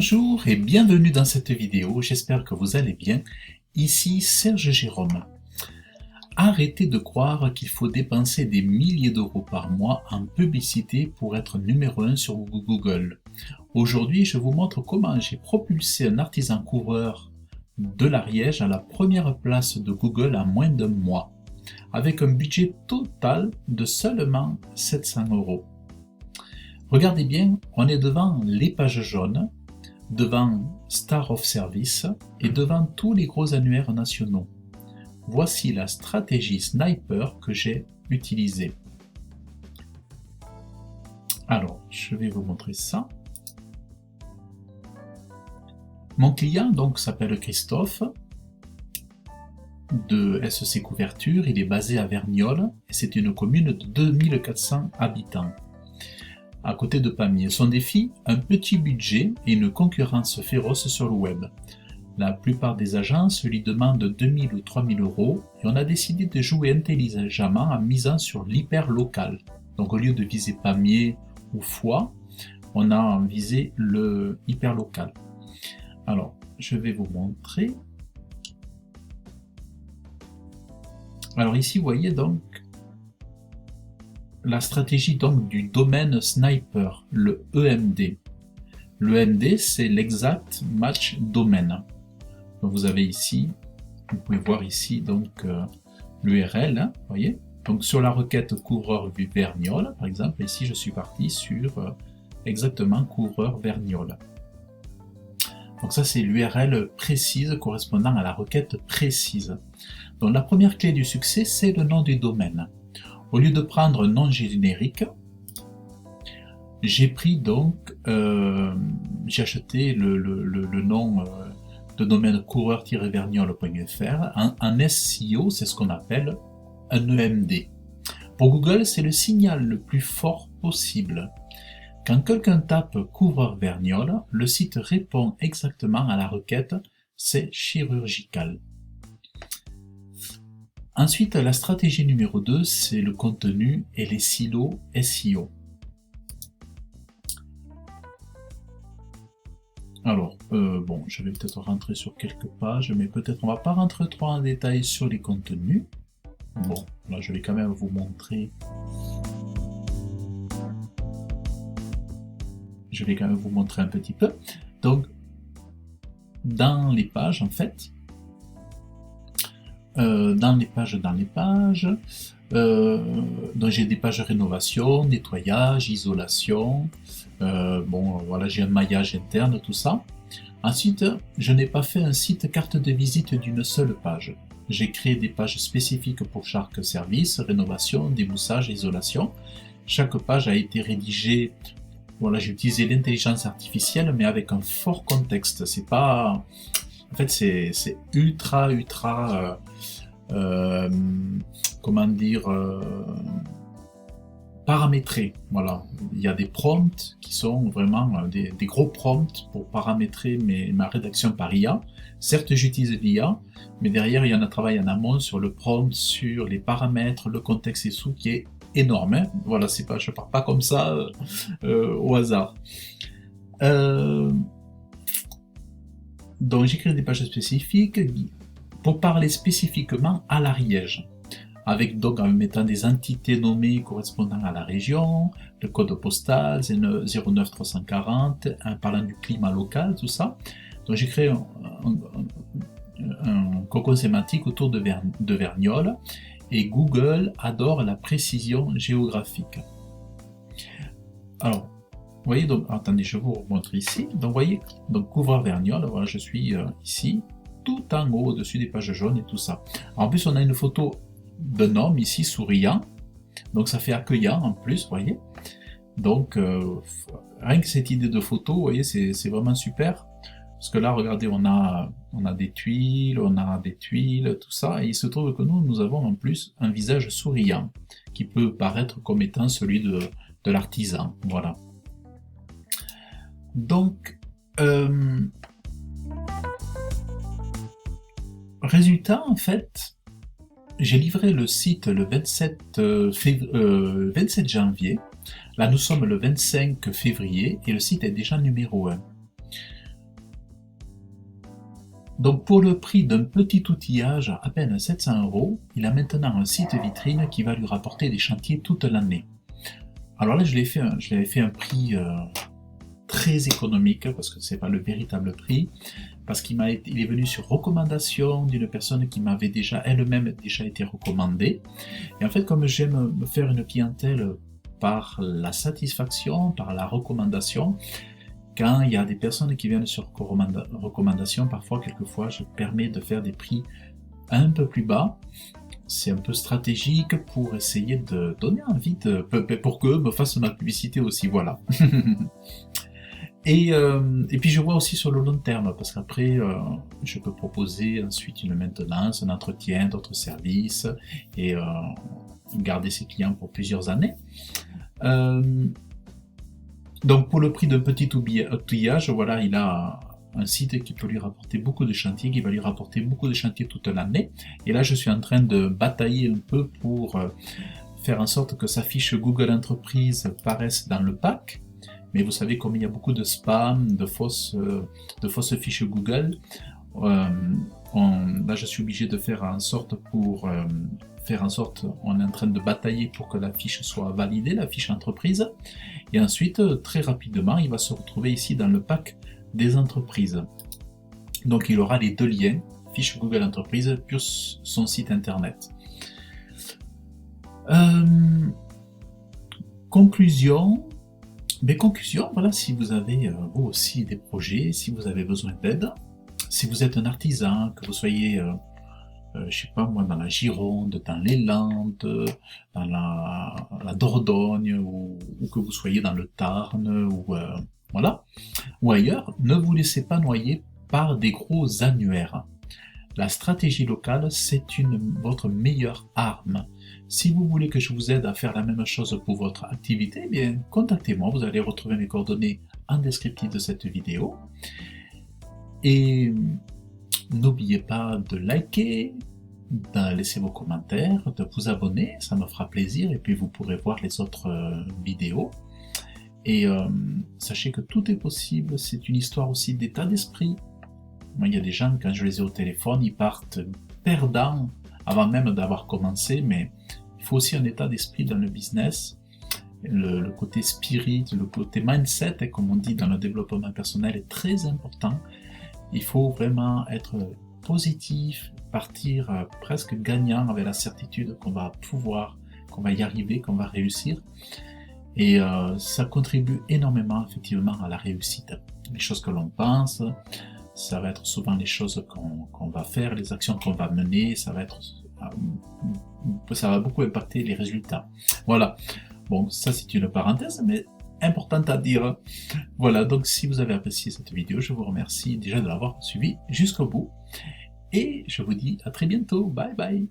Bonjour et bienvenue dans cette vidéo, j'espère que vous allez bien. Ici Serge Jérôme. Arrêtez de croire qu'il faut dépenser des milliers d'euros par mois en publicité pour être numéro 1 sur Google. Aujourd'hui, je vous montre comment j'ai propulsé un artisan coureur de l'Ariège à la première place de Google en moins d'un mois, avec un budget total de seulement 700 euros. Regardez bien, on est devant les pages jaunes, devant Star of Service et devant tous les gros annuaires nationaux. Voici la stratégie Sniper que j'ai utilisée. Alors, je vais vous montrer ça. Mon client donc s'appelle Christophe de SC Couverture, il est basé à Verniolle et c'est une commune de 2400 habitants. À côté de Pamiers. Son défi, un petit budget et une concurrence féroce sur le web. La plupart des agences lui demandent 2000 ou 3000 euros et on a décidé de jouer intelligemment en misant sur l'hyper local. Donc au lieu de viser Pamiers ou Foix, on a visé le hyper local. Alors, je vais vous montrer. Alors ici, vous voyez donc la stratégie donc du domaine Sniper, le EMD. Le EMD, c'est l'Exact Match Domain. Donc vous avez ici, vous pouvez voir ici donc l'URL, hein, voyez. Donc sur la requête couvreur Verniolle, par exemple, ici je suis parti sur exactement couvreur Verniolle. Donc ça c'est l'URL précise correspondant à la requête précise. Donc la première clé du succès, c'est le nom du domaine. Au lieu de prendre un nom générique, j'ai pris donc, j'ai acheté le nom de domaine coureur-verniolle.fr. En SEO, c'est ce qu'on appelle un EMD. Pour Google, c'est le signal le plus fort possible. Quand quelqu'un tape couvreur Verniolle, le site répond exactement à la requête, c'est chirurgical. Ensuite, la stratégie numéro 2, c'est le contenu et les silos SEO. Alors, bon, je vais peut-être rentrer sur quelques pages, mais peut-être on va pas rentrer trop en détail sur les contenus. Bon, là je vais quand même vous montrer. Je vais quand même vous montrer un petit peu. Donc, dans les pages, en fait, dans les pages, donc j'ai des pages rénovation, nettoyage, isolation, bon voilà, j'ai un maillage interne, tout ça. Ensuite, je n'ai pas fait un site carte de visite d'une seule page. J'ai créé des pages spécifiques pour chaque service, rénovation, démoussage, isolation. Chaque page a été rédigée, voilà, j'ai utilisé l'intelligence artificielle, mais avec un fort contexte. C'est pas... En fait, c'est ultra, comment dire, paramétré. Voilà, il y a des prompts qui sont vraiment des gros prompts pour paramétrer ma rédaction par IA. Certes, j'utilise l'IA, mais derrière, il y en a un travail en amont sur le prompt, sur les paramètres, le contexte et tout, qui est énorme. Hein. Voilà, c'est pas, je pars pas comme ça au hasard. Donc j'ai créé des pages spécifiques pour parler spécifiquement à l'Ariège, avec donc en mettant des entités nommées correspondant à la région, le code postal, 09340, parlant du climat local, tout ça. Donc j'ai créé un cocon sémantique autour de Verniolle, et Google adore la précision géographique. Alors, vous voyez, donc, attendez, je vous remontre ici. Donc, vous voyez, donc couvreur Verniolle, voilà, je suis ici, tout en haut, au-dessus des pages jaunes et tout ça. Alors, en plus, on a une photo d'un homme ici, souriant. Donc, ça fait accueillant en plus, vous voyez. Donc, rien que cette idée de photo, vous voyez, c'est vraiment super. Parce que là, regardez, on a des tuiles, tout ça. Et il se trouve que nous avons en plus un visage souriant, qui peut paraître comme étant celui de l'artisan. Voilà. Donc, résultat, en fait, j'ai livré le site le 27 janvier. Là, nous sommes le 25 février et le site est déjà numéro 1. Donc pour le prix d'un petit outillage à peine 700 €, il a maintenant un site vitrine qui va lui rapporter des chantiers toute l'année. Alors là, je l'avais fait un prix très économique, parce que c'est pas le véritable prix, parce il est venu sur recommandation d'une personne qui m'avait déjà elle-même déjà été recommandée. Et en fait, comme j'aime me faire une clientèle par la satisfaction, par la recommandation, quand il y a des personnes qui viennent sur recommandation, quelquefois, je permets de faire des prix un peu plus bas. C'est un peu stratégique pour essayer de donner envie pour qu'eux me fassent ma publicité aussi, voilà. Et puis je vois aussi sur le long terme, parce qu'après, je peux proposer ensuite une maintenance, un entretien, d'autres services, et garder ses clients pour plusieurs années. Donc pour le prix d'un petit outillage, voilà, il a un site qui peut lui rapporter beaucoup de chantiers, qui va lui rapporter beaucoup de chantiers toute l'année. Et là, je suis en train de batailler un peu pour faire en sorte que sa fiche Google Entreprise paraisse dans le pack. Mais vous savez, comme il y a beaucoup de spam, de fausses fiches Google, là je suis obligé de faire en sorte on est en train de batailler pour que la fiche soit validée, la fiche entreprise, et ensuite, très rapidement, il va se retrouver ici dans le pack des entreprises. Donc il aura les deux liens, fiche Google Entreprise plus son site internet. Conclusion, voilà, si vous avez vous aussi des projets, si vous avez besoin d'aide, si vous êtes un artisan, que vous soyez je sais pas moi, dans la Gironde, dans les Landes, dans la Dordogne, ou que vous soyez dans le Tarn, voilà, ou ailleurs, ne vous laissez pas noyer par des gros annuaires. La stratégie locale, c'est votre meilleure arme. Si vous voulez que je vous aide à faire la même chose pour votre activité, eh bien, contactez-moi, vous allez retrouver mes coordonnées en descriptif de cette vidéo. Et n'oubliez pas de liker, de laisser vos commentaires, de vous abonner, ça me fera plaisir, et puis vous pourrez voir les autres vidéos. Et sachez que tout est possible, c'est une histoire aussi d'état d'esprit. Moi, il y a des gens, quand je les ai au téléphone, ils partent perdants avant même d'avoir commencé, mais il faut aussi un état d'esprit dans le business. Le côté spirit, le côté mindset, comme on dit dans le développement personnel, est très important. Il faut vraiment être positif, partir presque gagnant avec la certitude qu'on va qu'on va y arriver, qu'on va réussir. Et ça contribue énormément effectivement à la réussite. Les choses que l'on pense, ça va être souvent les choses qu'on va faire, les actions qu'on va mener, ça va beaucoup impacter les résultats. Voilà. Bon, ça c'est une parenthèse, mais importante à dire. Voilà, donc si vous avez apprécié cette vidéo, je vous remercie déjà de l'avoir suivi jusqu'au bout. Et je vous dis à très bientôt. Bye bye.